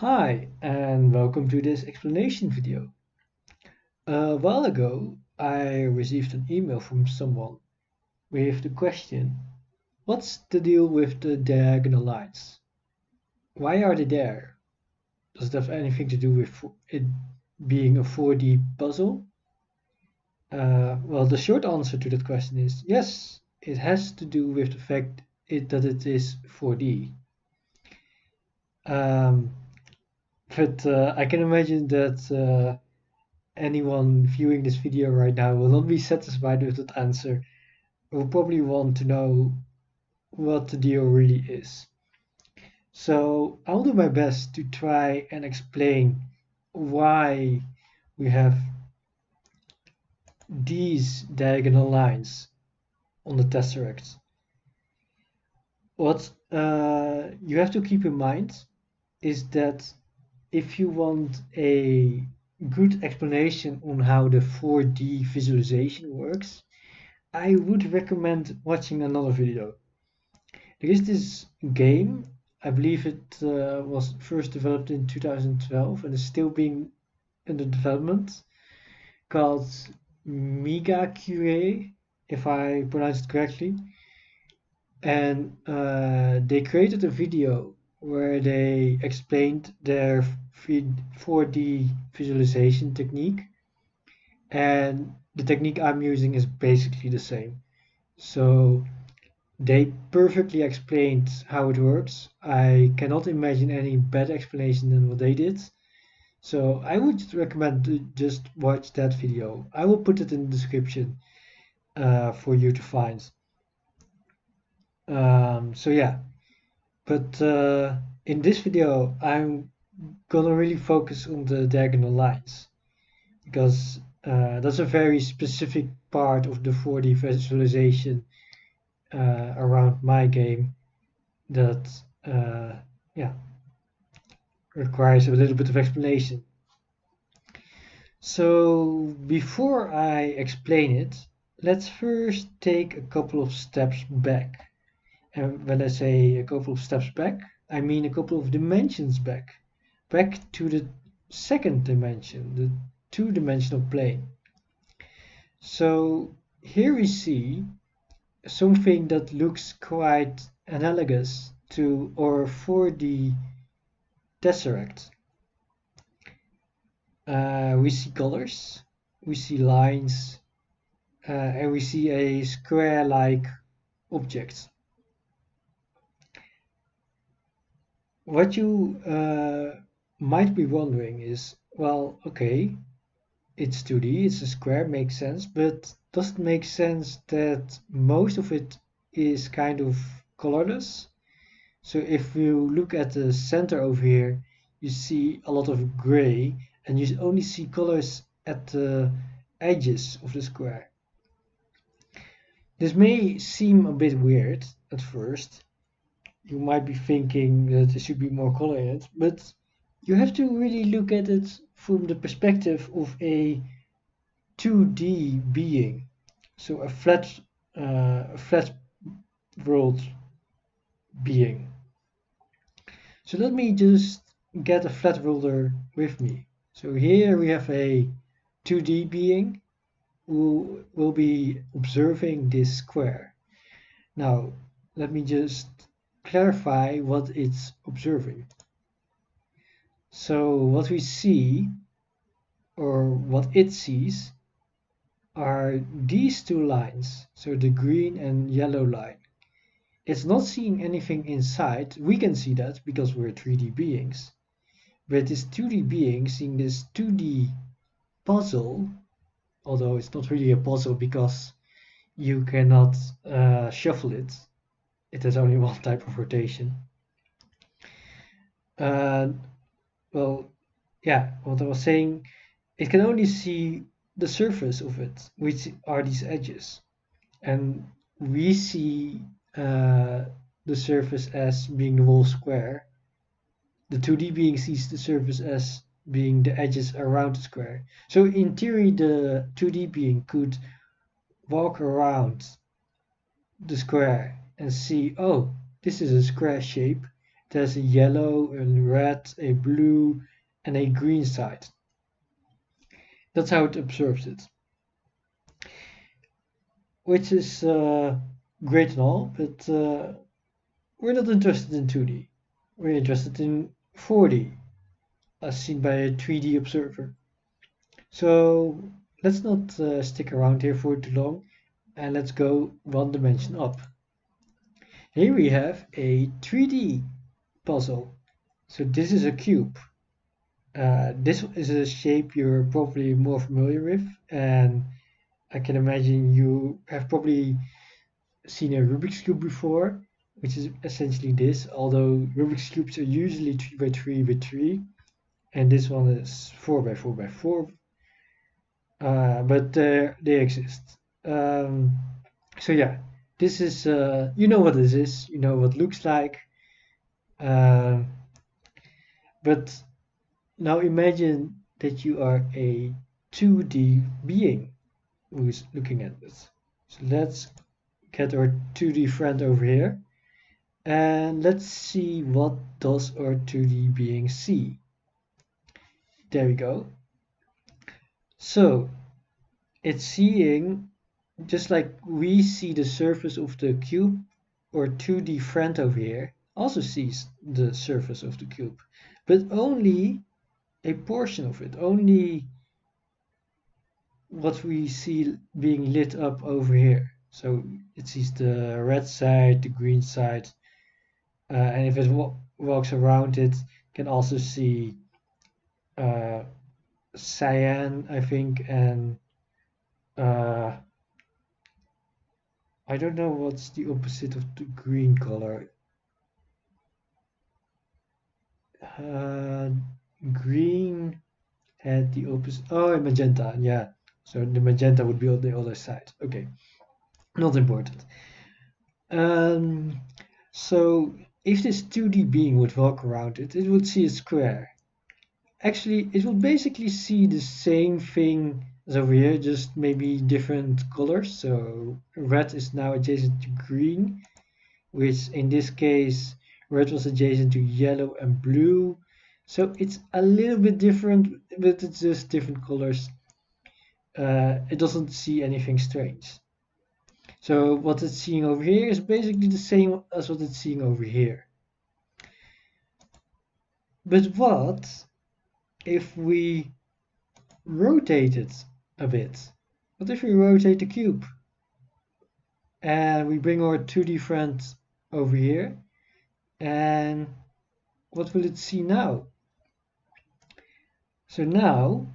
Hi, and welcome to this explanation video. A while ago, I received an email from someone with the question, what's the deal with the diagonal lines? Why are they there? Does it have anything to do with it being a 4D puzzle? Well, the short answer to that question is yes, it has to do with the fact that it is 4D. Um, but I can imagine that anyone viewing this video right now will not be satisfied with that answer. Will probably want to know what the deal really is. So I'll do my best to try and explain why we have these diagonal lines on the tesseract. What you have to keep in mind is that if you want a good explanation on how the 4D visualization works, I would recommend watching another video. There is this game, I believe it was first developed in 2012 and is still being under development, called Migakure, if I pronounced it correctly. And they created a video where they explained their 4D visualization technique. And the technique I'm using is basically the same. So they perfectly explained how it works. I cannot imagine any better explanation than what they did. So I would recommend to just watch that video. I will put it in the description for you to find. So yeah, but in this video I'm gonna really focus on the diagonal lines because that's a very specific part of the 4D visualization around my game that yeah requires a little bit of explanation. So before I explain it, let's first take a couple of steps back. And when I say a couple of steps back, I mean a couple of dimensions back. Back to the second dimension, the two-dimensional plane. So here we see something that looks quite analogous to our 4D tesseract. We see colors, we see lines, and we see a square-like object. What you might be wondering is, well, okay, it's 2D, it's a square, makes sense, but does it make sense that most of it is kind of colorless? So if you look at the center over here, you see a lot of gray, and you only see colors at the edges of the square. This may seem a bit weird at first. You might be thinking that there should be more color in it, but you have to really look at it from the perspective of a 2D being, so a flat world being. So let me just get a flat ruler with me. So here we have a 2D being who will be observing this square. Now, let me just clarify what it's observing. So what we see, or what it sees, are these two lines, so the green and yellow line. It's not seeing anything inside. We can see that because we're 3D beings. But this 2D being seeing this 2D puzzle, although it's not really a puzzle because you cannot shuffle it. It has only one type of rotation. Uh, well, yeah, what I was saying, it can only see the surface of it, which are these edges. And we see the surface as being the whole square. The 2D being sees the surface as being the edges around the square. So in theory, the 2D being could walk around the square and see, oh, this is a square shape, there's a yellow, a red, a blue, and a green side. That's how it observes it, which is great and all, but we're not interested in 2D. We're interested in 4D, as seen by a 3D observer. So let's not stick around here for too long, and let's go one dimension up. Here we have a 3D puzzle. So this is a cube. This is a shape you're probably more familiar with, and I can imagine you have probably seen a Rubik's Cube before, which is essentially this, although Rubik's Cubes are usually 3 by 3 by 3, and this one is 4 by 4 by 4, but they exist. Um, so yeah, this is, you know what this is, you know what it looks like, um, but now imagine that you are a 2D being who's looking at this. So let's get our 2D friend over here. And let's see what does our 2D being see. There we go. So it's seeing, just like we see the surface of the cube, our 2D friend over here also sees the surface of the cube, but only a portion of it, only what we see being lit up over here. So it sees the red side, the green side, and if it walks around it, can also see uh, cyan, I think, and uh, I don't know what's the opposite of the green color. Uh, Green had the opposite. Oh, magenta, yeah. So the magenta would be on the other side. Okay, not important. Um, so if this 2D being would walk around it, it would see a square. Actually, it would basically see the same thing as over here, just maybe different colors. So red is now adjacent to green, which in this case, red was adjacent to yellow and blue. So it's a little bit different, but it's just different colors. It doesn't see anything strange. So what it's seeing over here is basically the same as what it's seeing over here. But what if we rotate it a bit? What if we rotate the cube and we bring our 2D friend over here, and what will it see now? So now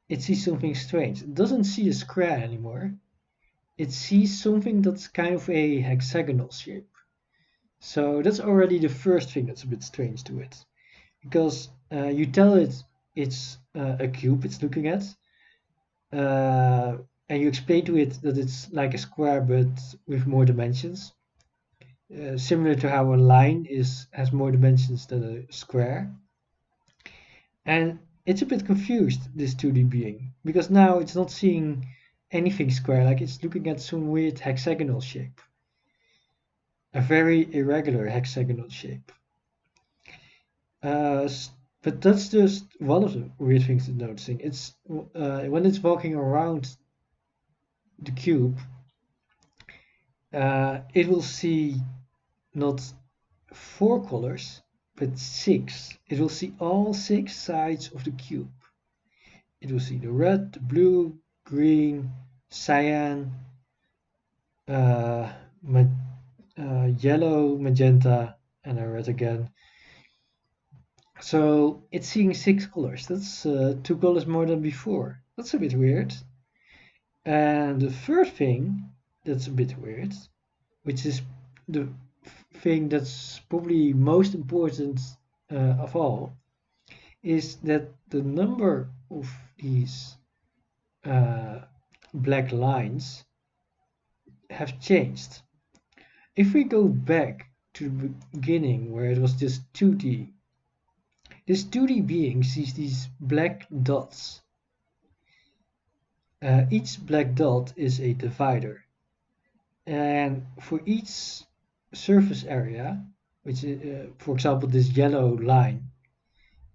it sees something strange. It doesn't see a square anymore. It sees something that's kind of a hexagonal shape. So that's already the first thing that's a bit strange to it, because you tell it it's a cube it's looking at, uh, and you explain to it that it's like a square but with more dimensions, similar to how a line has more dimensions than a square. And it's a bit confused, this 2D being, because now it's not seeing anything square, like it's looking at some weird hexagonal shape, a very irregular hexagonal shape. Uh, but that's just one of the weird things to noticing. It's when it's walking around the cube, it will see not four colors, but six. It will see all six sides of the cube. It will see the red, the blue, green, cyan, uh, ma yellow, magenta, and a red again. So it's seeing six colors. That's two colors more than before. That's a bit weird. And the third thing that's a bit weird, which is the thing that's probably most important of all, is that the number of these uh, black lines have changed. If we go back to the beginning where it was just 2D, this 2D being sees these black dots. Each black dot is a divider, and for each surface area, which is, for example, this yellow line,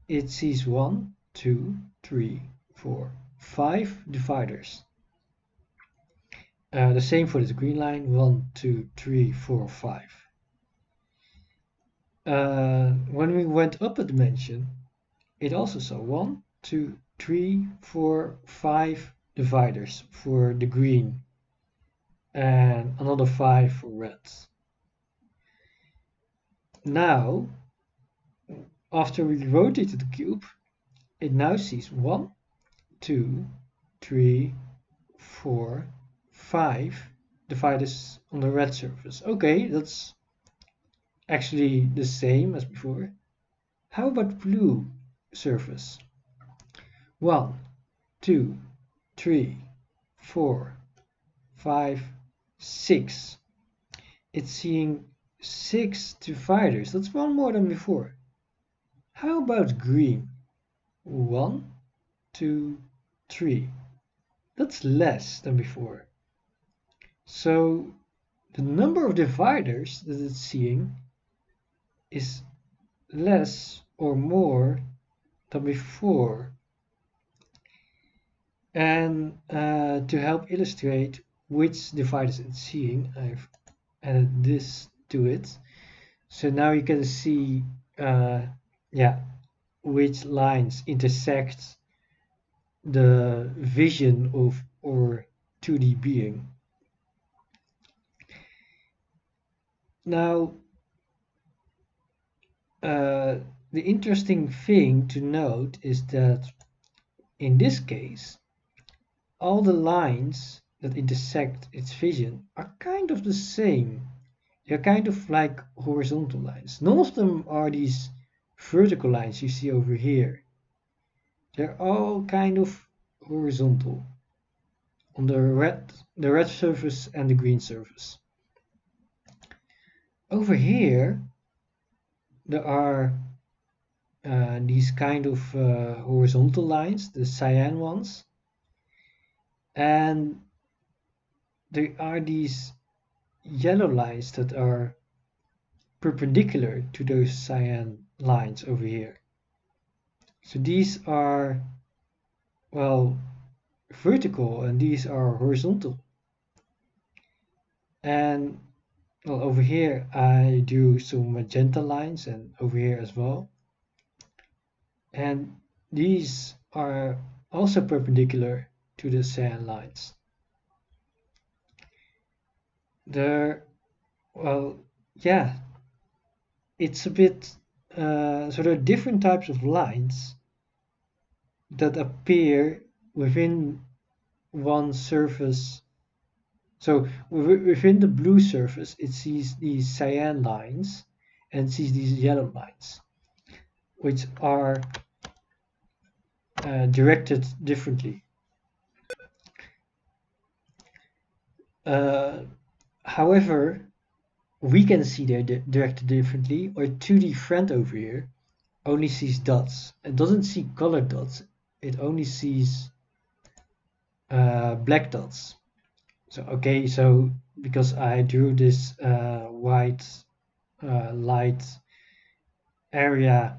it sees 1, 2, 3, 4, 5 dividers. The same for this green line, 1, 2, 3, 4, 5. When we went up a dimension, it also saw 1, 2, 3, 4, 5 dividers for the green and another 5 for red. Now, after we rotated the cube, it now sees 1, 2, 3, 4, 5 dividers on the red surface. Okay, that's actually the same as before. How about blue surface? 1, 2, 3, 4, 5, 6. It's seeing 6 dividers. That's one more than before. How about green? 1, 2, 3. That's less than before. So the number of dividers that it's seeing is less or more than before. And to help illustrate which dividers it's seeing, I've added this to it. So now you can see, yeah, which lines intersect the vision of our 2D being. Now, the interesting thing to note is that in this case, all the lines that intersect its vision are kind of the same. They're kind of like horizontal lines. None of them are these vertical lines you see over here. They're all kind of horizontal on the red surface and the green surface. Over here, there are these kind of horizontal lines, the cyan ones, and there are these yellow lines that are perpendicular to those cyan lines over here. So these are, well, vertical and these are horizontal. And well, over here I do some magenta lines and over here as well. And these are also perpendicular to the cyan lines. They're, well, yeah, it's a bit, so there are different types of lines that appear within one surface. So within the blue surface, it sees these cyan lines and sees these yellow lines, which are directed differently. However, we can see they're directed differently. Our 2D friend over here only sees dots. It doesn't see colored dots. It only sees black dots. So okay, so because I drew this white light area,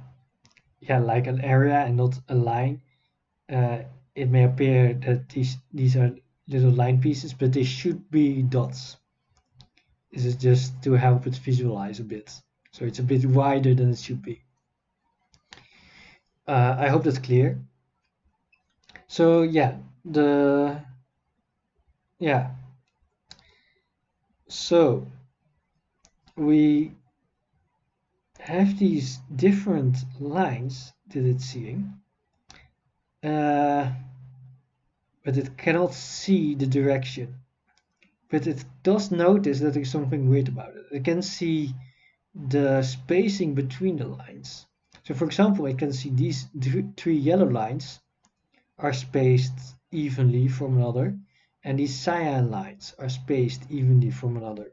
yeah, like an area and not a line, it may appear that these are little line pieces, but they should be dots. This is just to help it visualize a bit. So it's a bit wider than it should be. I hope that's clear. So yeah, so we have these different lines that it's seeing, but it cannot see the direction. But it does notice that there's something weird about it. It can see the spacing between the lines. So for example, it can see these three yellow lines are spaced evenly from another, and these cyan lines are spaced evenly from another.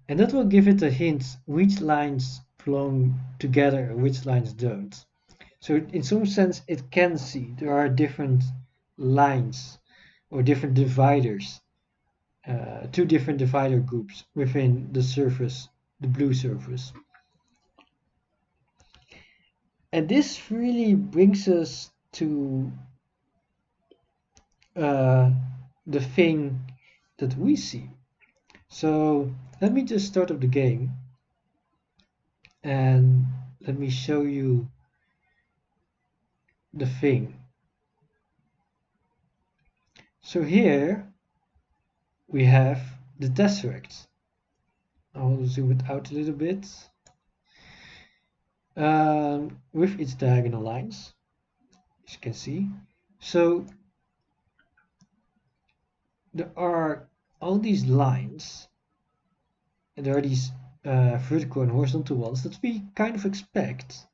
And that will give it a hint which lines belong together and which lines don't. So in some sense it can see there are different lines or different dividers, two different divider groups within the surface the blue surface. And this really brings us to the thing that we see. So let me just start up the game and let me show you the thing. So here we have the tesseract. I'll zoom it out a little bit. With its diagonal lines, as you can see. So there are all these lines, and there are these vertical and horizontal ones that we kind of expect,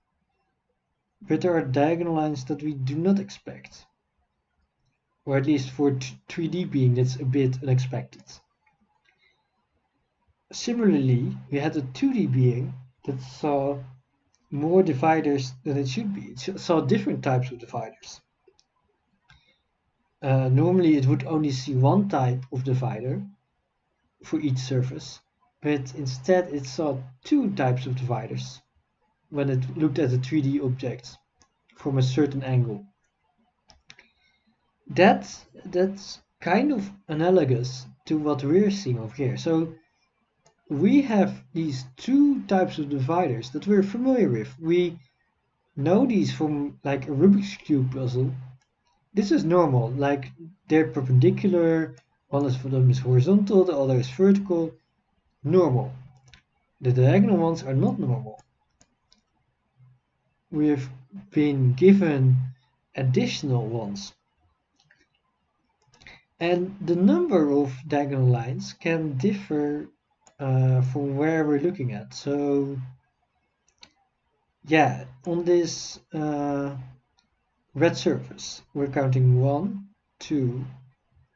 but there are diagonal lines that we do not expect, or at least for 3D being that's a bit unexpected. Similarly, we had a 2D being that saw more dividers than it should be. It saw different types of dividers. Normally it would only see one type of divider for each surface, but instead it saw two types of dividers when it looked at a 3D object from a certain angle. That's kind of analogous to what we're seeing over here. So we have these two types of dividers that we're familiar with. We know these from like a Rubik's Cube puzzle. This is normal, like they're perpendicular, one of them is horizontal, the other is vertical. Normal. The diagonal ones are not normal. We've been given additional ones. And the number of diagonal lines can differ from where we're looking at. So yeah, on this red surface, we're counting 1, 2,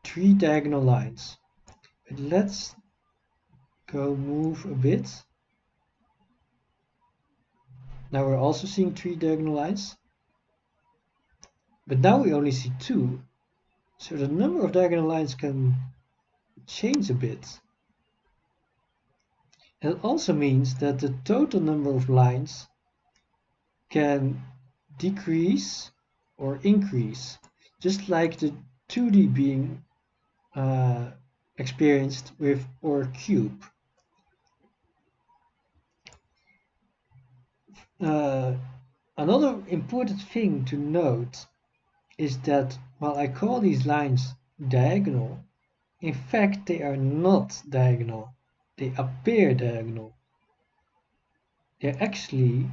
3 diagonal lines. But let's go move a bit. Now we're also seeing 3 diagonal lines. But now we only see 2. So the number of diagonal lines can change a bit. And it also means that the total number of lines can decrease or increase, just like the 2D being experienced with our cube. Another important thing to note is that while I call these lines diagonal, in fact they are not diagonal. They appear diagonal. They're actually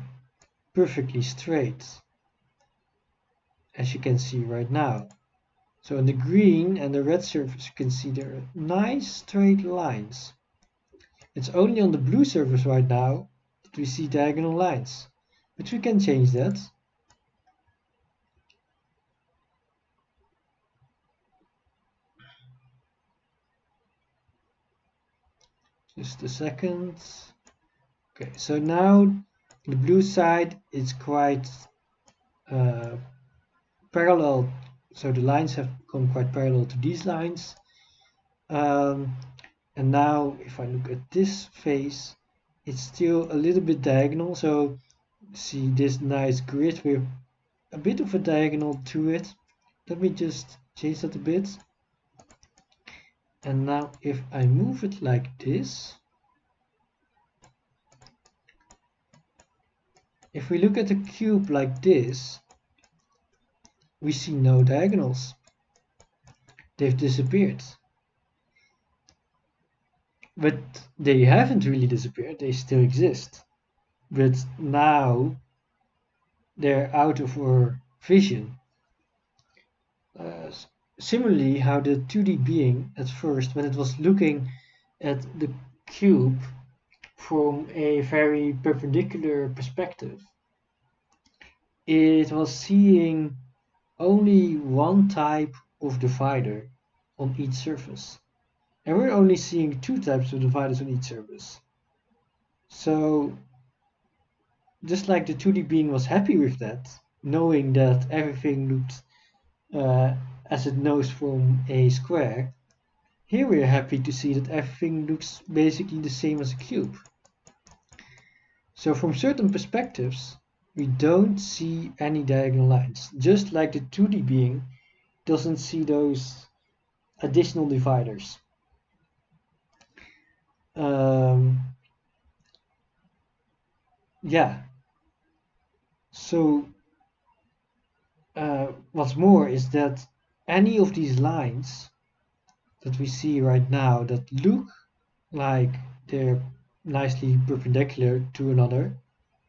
perfectly straight, as you can see right now. So in the green and the red surface you can see there are nice straight lines. It's only on the blue surface right now that we see diagonal lines, but we can change that. Just a second. Okay, so now the blue side is quite parallel, so the lines have become quite parallel to these lines. And now if I look at this face, it's still a little bit diagonal, so see this nice grid with a bit of a diagonal to it. Let me just change that a bit. And now if I move it like this, if we look at the cube like this, we see no diagonals. They've disappeared. But they haven't really disappeared, they still exist. But now they're out of our vision. Similarly, how the 2D being at first, when it was looking at the cube from a very perpendicular perspective, it was seeing only one type of divider on each surface. And we're only seeing two types of dividers on each surface. So just like the 2D being was happy with that, knowing that everything looked as it knows from a square, here we're happy to see that everything looks basically the same as a cube. So from certain perspectives, we don't see any diagonal lines, just like the 2D being doesn't see those additional dividers. Um, yeah, so what's more is that any of these lines that we see right now that look like they're nicely perpendicular to another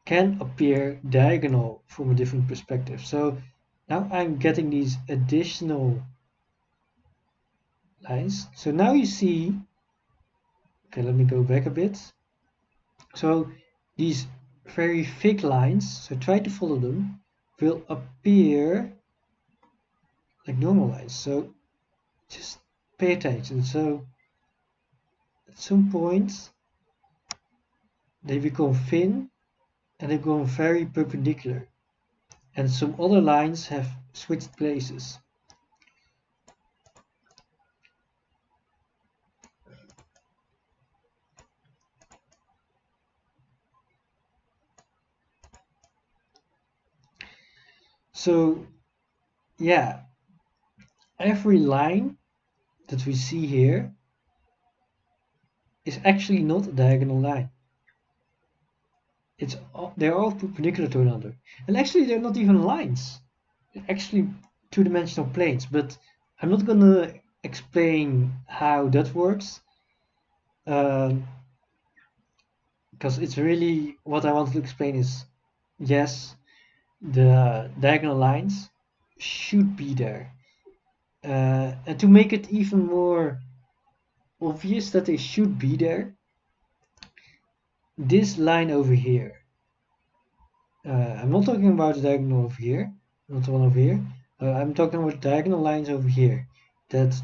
can appear diagonal from a different perspective. So now I'm getting these additional lines. So now you see, okay, let me go back a bit. So these very thick lines, so try to follow them, will appear like normal lines. So just pay attention. So at some point they become thin and they become very perpendicular. And some other lines have switched places. So yeah, every line that we see here is actually not a diagonal line. They're all perpendicular to another. And actually they're not even lines. They're actually two-dimensional planes, but I'm not gonna explain how that works. Because it's really what I want to explain is yes, the diagonal lines should be there. And to make it even more obvious that they should be there, this line over here, I'm not talking about the diagonal over here, not the one over here. I'm talking about diagonal lines over here that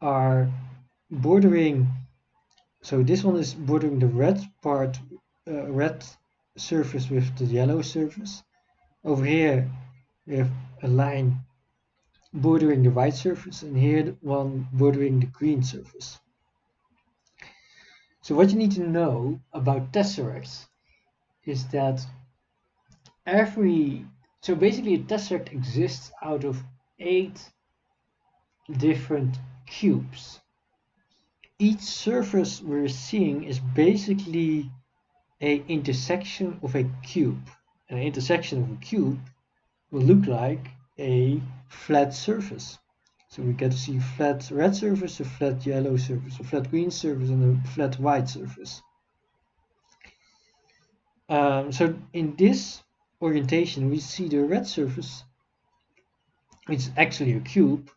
are bordering. So this one is bordering the red part, red surface with the yellow surface. Over here we have a line bordering the white surface, and here one bordering the green surface. So what you need to know about tesseracts is that so basically a tesseract exists out of 8 different cubes. Each surface we're seeing is basically an intersection of a cube. An intersection of a cube will look like a flat surface. So we get to see a flat red surface, a flat yellow surface, a flat green surface, and a flat white surface. So in this orientation, we see the red surface, which is actually a cube.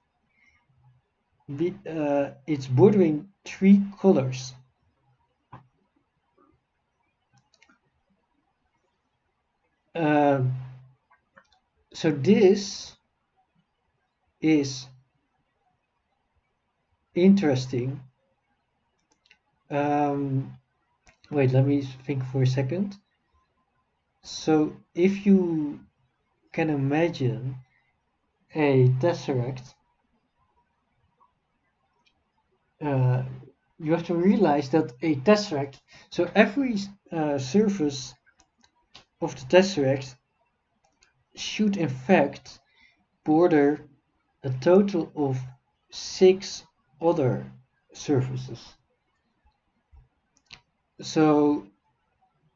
It's bordering 3 colors. So this is interesting. Wait, let me think for a second. So if you can imagine a tesseract, you have to realize that a tesseract, so every surface of the tesseract should in fact border a total of 6 other surfaces. So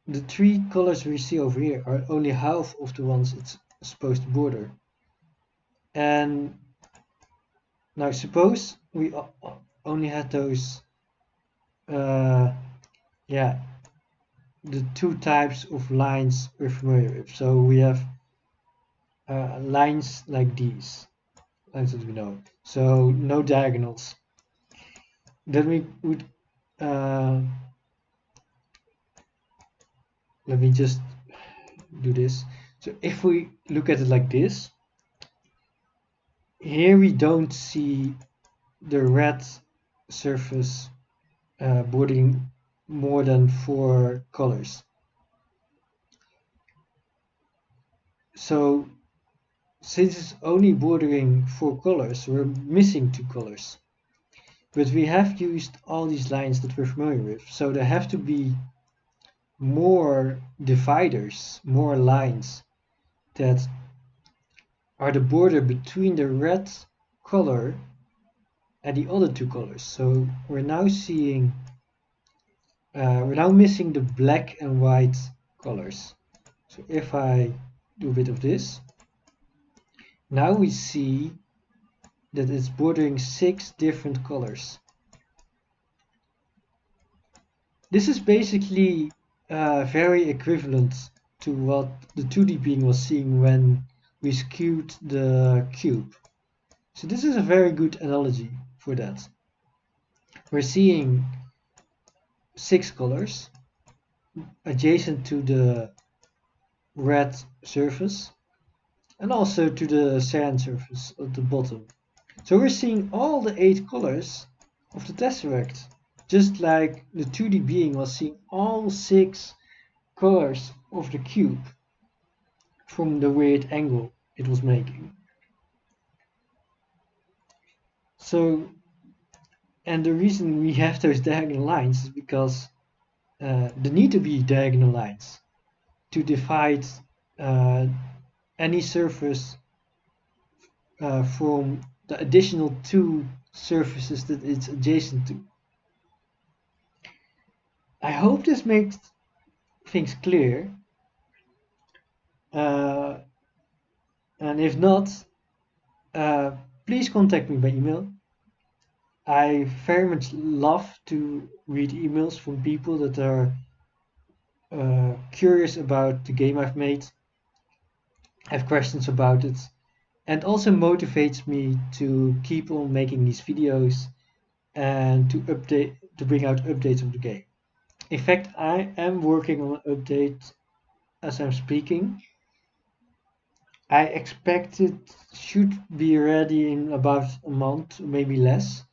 the 3 colors we see over here are only half of the ones it's supposed to border. And now suppose we only had those, yeah, the 2 types of lines we're familiar with. So we have lines like these, lines that we know. So no diagonals. Then we would, let me just do this. So if we look at it like this, here we don't see the red surface bordering more than 4 colors. So since it's only bordering 4 colors, we're missing 2 colors. But we have used all these lines that we're familiar with, so there have to be more dividers, more lines that are the border between the red color and the other two colors. So we're now seeing, we're now missing the black and white colors. So if I do a bit of this, now we see that it's bordering 6 different colors. This is basically very equivalent to what the 2D being was seeing when we skewed the cube. So this is a very good analogy for that. We're seeing 6 colors adjacent to the red surface and also to the sand surface at the bottom. So we're seeing all the 8 colors of the tesseract, just like the 2D being was seeing all 6 colors of the cube from the weird angle it was making. So, and the reason we have those diagonal lines is because there need to be diagonal lines to divide any surface from the additional 2 surfaces that it's adjacent to. I hope this makes things clear. And if not, please contact me by email. I very much love to read emails from people that are curious about the game I've made, have questions about it, and also motivates me to keep on making these videos and to bring out updates of the game. In fact, I am working on an update as I'm speaking. I expect it should be ready in about a month, maybe less.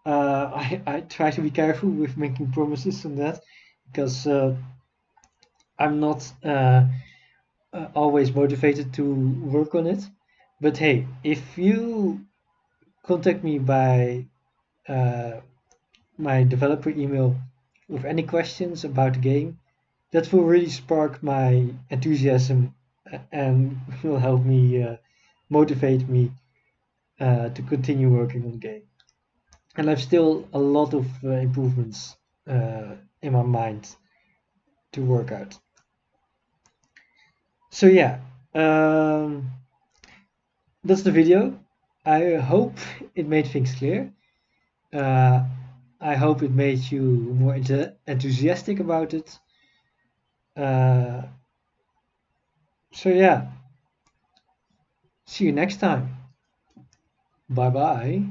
I try to be careful with making promises on that because I'm not always motivated to work on it. But hey, if you contact me by uh, my developer email with any questions about the game, that will really spark my enthusiasm and will help me motivate me to continue working on the game. And I've still a lot of improvements in my mind to work out. So yeah, that's the video. I hope it made things clear. Uh, I hope it made you more enthusiastic about it. Uh, so yeah, see you next time. Bye bye.